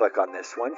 click on this one.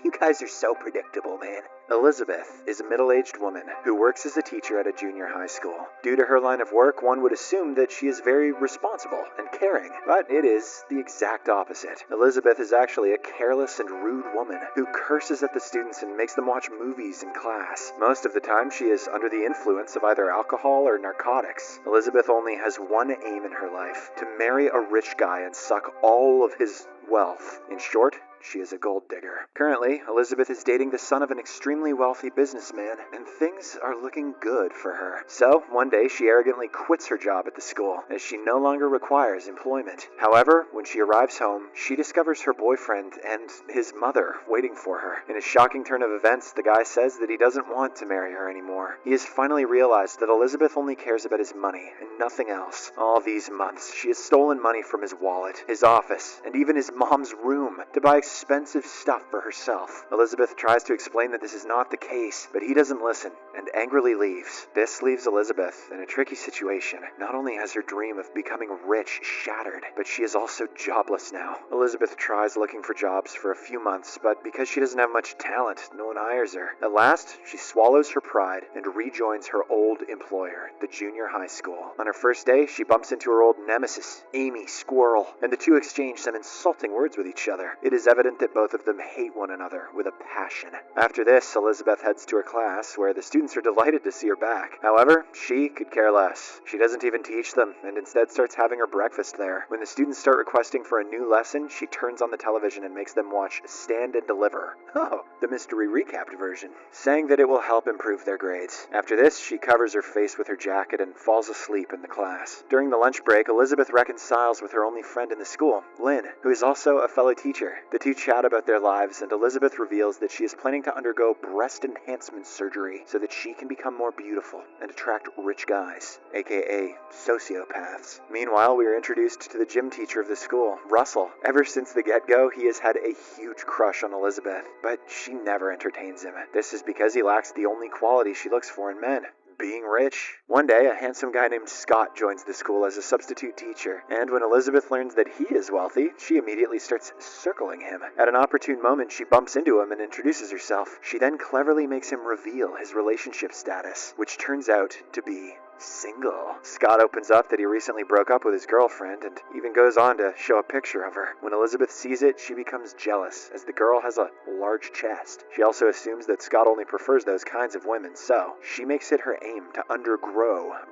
You guys are so predictable, man. Elizabeth is a middle-aged woman who works as a teacher at a junior high school. Due to her line of work, one would assume that she is very responsible and caring, but it is the exact opposite. Elizabeth is actually a careless and rude woman who curses at the students and makes them watch movies in class. Most of the time, she is under the influence of either alcohol or narcotics. Elizabeth only has one aim in her life: to marry a rich guy and suck all of his wealth. In short, she is a gold digger. Currently, Elizabeth is dating the son of an extremely wealthy businessman, and things are looking good for her. So, one day she arrogantly quits her job at the school, as she no longer requires employment. However, when she arrives home, she discovers her boyfriend and his mother waiting for her. In a shocking turn of events, the guy says that he doesn't want to marry her anymore. He has finally realized that Elizabeth only cares about his money and nothing else. All these months, she has stolen money from his wallet, his office, and even his mom's room to buy expensive stuff for herself. Elizabeth tries to explain that this is not the case, but he doesn't listen and angrily leaves. This leaves Elizabeth in a tricky situation. Not only has her dream of becoming rich shattered, but she is also jobless now. Elizabeth tries looking for jobs for a few months, but because she doesn't have much talent, no one hires her. At last, she swallows her pride and rejoins her old employer, the junior high school. On her first day, she bumps into her old nemesis, Amy Squirrel, and the two exchange some insulting words with each other. It is evident that both of them hate one another with a passion. After this, Elizabeth heads to her class, where the students are delighted to see her back. However, she could care less. She doesn't even teach them, and instead starts having her breakfast there. When the students start requesting for a new lesson, she turns on the television and makes them watch Stand and Deliver. Oh, the mystery recapped version, saying that it will help improve their grades. After this, she covers her face with her jacket and falls asleep in the class. During the lunch break, Elizabeth reconciles with her only friend in the school, Lynn, who is also a fellow teacher. The two chat about their lives, and Elizabeth reveals that she is planning to undergo breast enhancement surgery so that she can become more beautiful and attract rich guys, aka sociopaths. Meanwhile, we are introduced to the gym teacher of the school, Russell. Ever since the get-go, he has had a huge crush on Elizabeth, but she never entertains him. This is because he lacks the only quality she looks for in men: being rich. One day, a handsome guy named Scott joins the school as a substitute teacher, and when Elizabeth learns that he is wealthy, she immediately starts circling him. At an opportune moment, she bumps into him and introduces herself. She then cleverly makes him reveal his relationship status, which turns out to be single. Scott opens up that he recently broke up with his girlfriend and even goes on to show a picture of her. When Elizabeth sees it, she becomes jealous, as the girl has a large chest. She also assumes that Scott only prefers those kinds of women, so she makes it her aim to undergo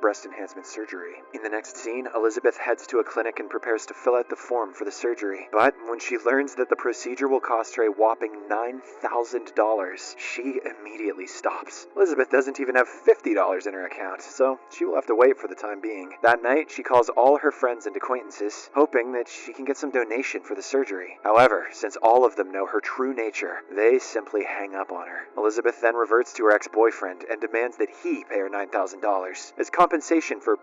breast enhancement surgery. In the next scene, Elizabeth heads to a clinic and prepares to fill out the form for the surgery. But when she learns that the procedure will cost her a whopping $9,000, she immediately stops. Elizabeth doesn't even have $50 in her account, so she will have to wait for the time being. That night, she calls all her friends and acquaintances, hoping that she can get some donation for the surgery. However, since all of them know her true nature, they simply hang up on her. Elizabeth then reverts to her ex-boyfriend and demands that he pay her $9,000 as compensation for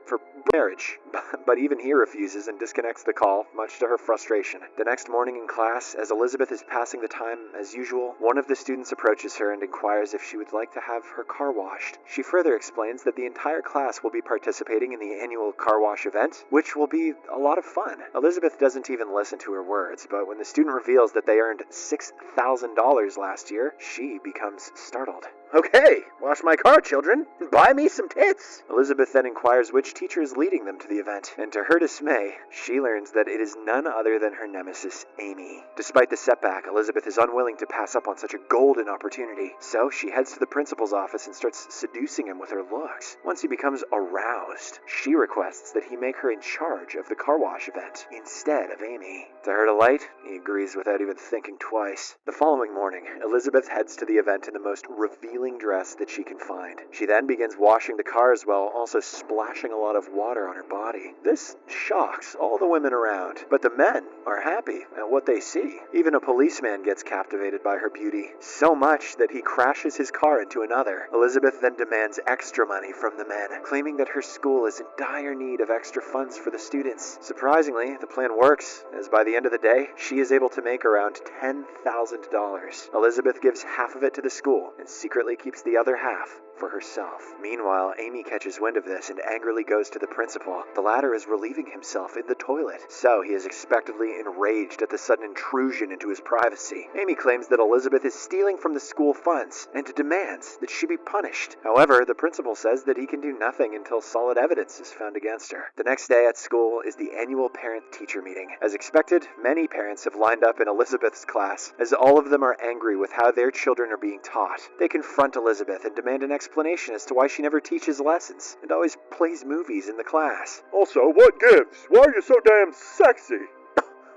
marriage. But even he refuses and disconnects the call, much to her frustration. The next morning in class, as Elizabeth is passing the time as usual, one of the students approaches her and inquires if she would like to have her car washed. She further explains that the entire class will be participating in the annual car wash event, which will be a lot of fun. Elizabeth doesn't even listen to her words, but when the student reveals that they earned $6,000 last year, she becomes startled. "Okay, wash my car, children, and buy me some tits." Elizabeth then inquires which teacher is leading them to the event, and to her dismay, she learns that it is none other than her nemesis, Amy. Despite the setback, Elizabeth is unwilling to pass up on such a golden opportunity, so she heads to the principal's office and starts seducing him with her looks. Once he becomes aroused, she requests that he make her in charge of the car wash event instead of Amy. To her delight, he agrees without even thinking twice. The following morning, Elizabeth heads to the event in the most revealing dress that she can find. She then begins washing the cars while also splashing a lot of water on her body. This shocks all the women around, but the men are happy at what they see. Even a policeman gets captivated by her beauty, so much that he crashes his car into another. Elizabeth then demands extra money from the men, claiming that her school is in dire need of extra funds for the students. Surprisingly, the plan works, as by the end of the day, she is able to make around $10,000. Elizabeth gives half of it to the school and secretly keeps the other half for herself. Meanwhile, Amy catches wind of this and angrily goes to the principal. The latter is relieving himself in the toilet, so he is expectedly enraged at the sudden intrusion into his privacy. Amy claims that Elizabeth is stealing from the school funds and demands that she be punished. However, the principal says that he can do nothing until solid evidence is found against her. The next day at school is the annual parent-teacher meeting. As expected, many parents have lined up in Elizabeth's class, as all of them are angry with how their children are being taught. They confront Elizabeth and demand an explanation as to why she never teaches lessons and always plays movies in the class. Also, what gives? Why are you so damn sexy?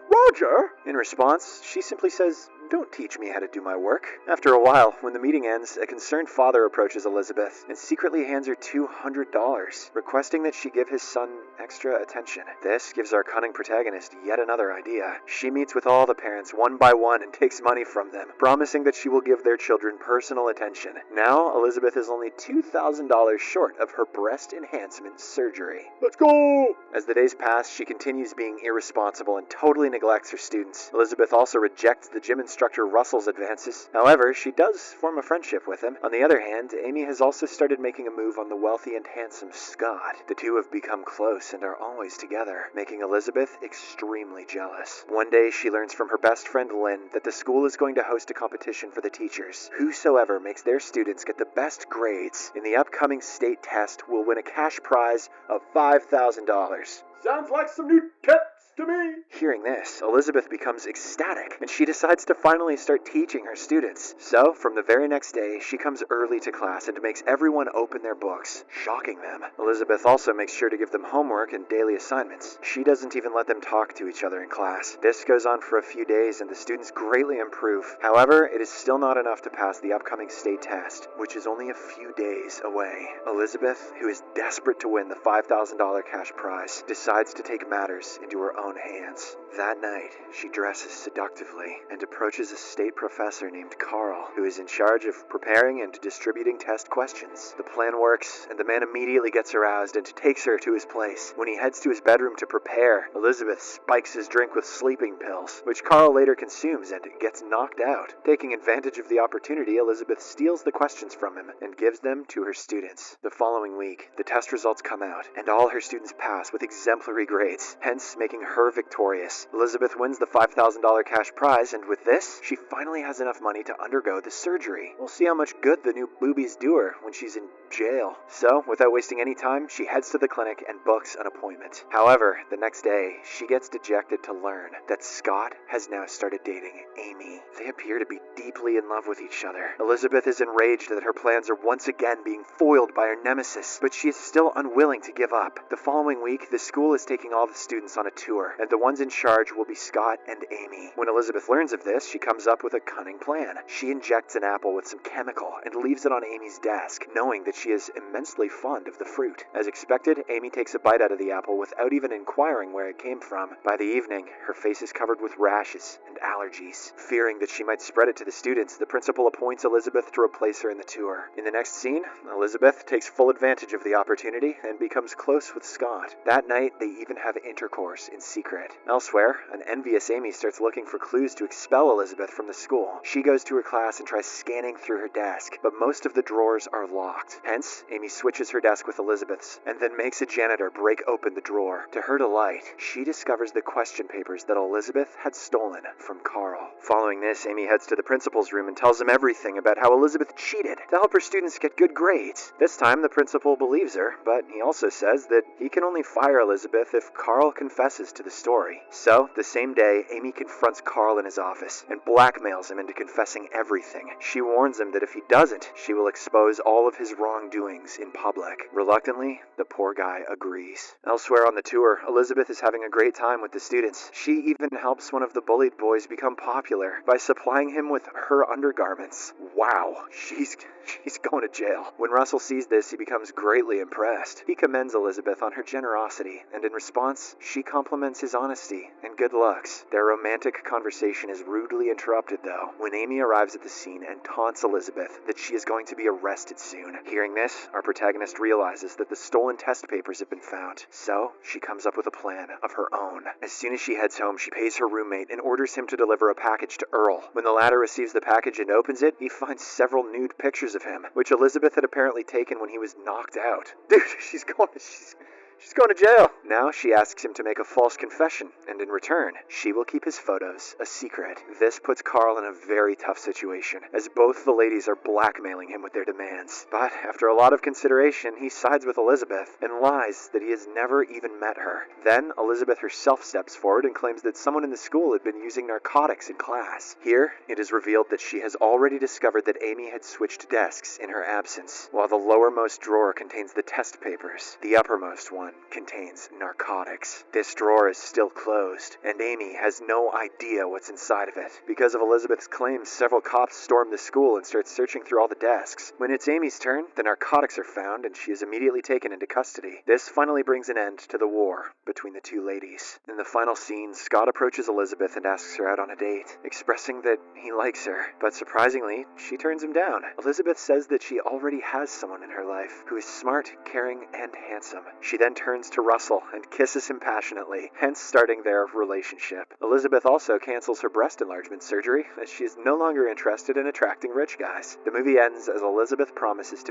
Roger! In response, she simply says, "Don't teach me how to do my work." After a while, when the meeting ends, a concerned father approaches Elizabeth and secretly hands her $200, requesting that she give his son extra attention. This gives our cunning protagonist yet another idea. She meets with all the parents one by one and takes money from them, promising that she will give their children personal attention. Now, Elizabeth is only $2,000 short of her breast enhancement surgery. Let's go! As the days pass, she continues being irresponsible and totally neglects her students. Elizabeth also rejects the gym instructor Russell's advances. However, she does form a friendship with him. On the other hand, Amy has also started making a move on the wealthy and handsome Scott. The two have become close and are always together, making Elizabeth extremely jealous. One day, she learns from her best friend Lynn that the school is going to host a competition for the teachers. Whosoever makes their students get the best grades in the upcoming state test will win a cash prize of $5,000. Sounds like some new tips to me. Hearing this, Elizabeth becomes ecstatic, and she decides to finally start teaching her students. So, from the very next day, she comes early to class and makes everyone open their books, shocking them. Elizabeth also makes sure to give them homework and daily assignments. She doesn't even let them talk to each other in class. This goes on for a few days, and the students greatly improve. However, it is still not enough to pass the upcoming state test, which is only a few days away. Elizabeth, who is desperate to win the $5,000 cash prize, decides to take matters into her own hands. That night, she dresses seductively and approaches a state professor named Carl, who is in charge of preparing and distributing test questions. The plan works, and the man immediately gets aroused and takes her to his place. When he heads to his bedroom to prepare, Elizabeth spikes his drink with sleeping pills, which Carl later consumes and gets knocked out. Taking advantage of the opportunity, Elizabeth steals the questions from him and gives them to her students. The following week, the test results come out, and all her students pass with exemplary grades, hence making her victorious. Elizabeth wins the $5,000 cash prize, and with this, she finally has enough money to undergo the surgery. We'll see how much good the new boobies do her when she's in jail. So, without wasting any time, she heads to the clinic and books an appointment. However, the next day, she gets dejected to learn that Scott has now started dating Amy. They appear to be deeply in love with each other. Elizabeth is enraged that her plans are once again being foiled by her nemesis, but she is still unwilling to give up. The following week, the school is taking all the students on a tour, and the ones in charge will be Scott and Amy. When Elizabeth learns of this, she comes up with a cunning plan. She injects an apple with some chemical and leaves it on Amy's desk, knowing that she is immensely fond of the fruit. As expected, Amy takes a bite out of the apple without even inquiring where it came from. By the evening, her face is covered with rashes and allergies. Fearing that she might spread it to the students, the principal appoints Elizabeth to replace her in the tour. In the next scene, Elizabeth takes full advantage of the opportunity and becomes close with Scott. That night, they even have intercourse in secret. Elsewhere, an envious Amy starts looking for clues to expel Elizabeth from the school. She goes to her class and tries scanning through her desk, but most of the drawers are locked. Hence, Amy switches her desk with Elizabeth's, and then makes a janitor break open the drawer. To her delight, she discovers the question papers that Elizabeth had stolen from Carl. Following this, Amy heads to the principal's room and tells him everything about how Elizabeth cheated to help her students get good grades. This time, the principal believes her, but he also says that he can only fire Elizabeth if Carl confesses to the story. So, the same day, Amy confronts Carl in his office and blackmails him into confessing everything. She warns him that if he doesn't, she will expose all of his wrongdoings in public. Reluctantly, the poor guy agrees. Elsewhere on the tour, Elizabeth is having a great time with the students. She even helps one of the bullied boys become popular by supplying him with her undergarments. Wow, she's going to jail. When Russell sees this, he becomes greatly impressed. He commends Elizabeth on her generosity, and in response, she compliments his honesty and good looks. Their romantic conversation is rudely interrupted, though, when Amy arrives at the scene and taunts Elizabeth that she is going to be arrested soon. Hearing Hearing this, our protagonist realizes that the stolen test papers have been found, so she comes up with a plan of her own. As soon as she heads home, she pays her roommate and orders him to deliver a package to Earl. When the latter receives the package and opens it, he finds several nude pictures of him, which Elizabeth had apparently taken when he was knocked out. Dude, she's going to jail. Now she asks him to make a false confession, and in return, she will keep his photos a secret. This puts Carl in a very tough situation, as both the ladies are blackmailing him with their demands. But after a lot of consideration, he sides with Elizabeth and lies that he has never even met her. Then Elizabeth herself steps forward and claims that someone in the school had been using narcotics in class. Here, it is revealed that she has already discovered that Amy had switched desks in her absence. While the lowermost drawer contains the test papers, the uppermost one contains narcotics. This drawer is still closed, and Amy has no idea what's inside of it. Because of Elizabeth's claims, several cops storm the school and start searching through all the desks. When it's Amy's turn, the narcotics are found, and she is immediately taken into custody. This finally brings an end to the war between the two ladies. In the final scene, Scott approaches Elizabeth and asks her out on a date, expressing that he likes her, but surprisingly, she turns him down. Elizabeth says that she already has someone in her life who is smart, caring, and handsome. She then turns to Russell and kisses him passionately, hence starting their relationship. Elizabeth also cancels her breast enlargement surgery, as she is no longer interested in attracting rich guys. The movie ends as Elizabeth promises to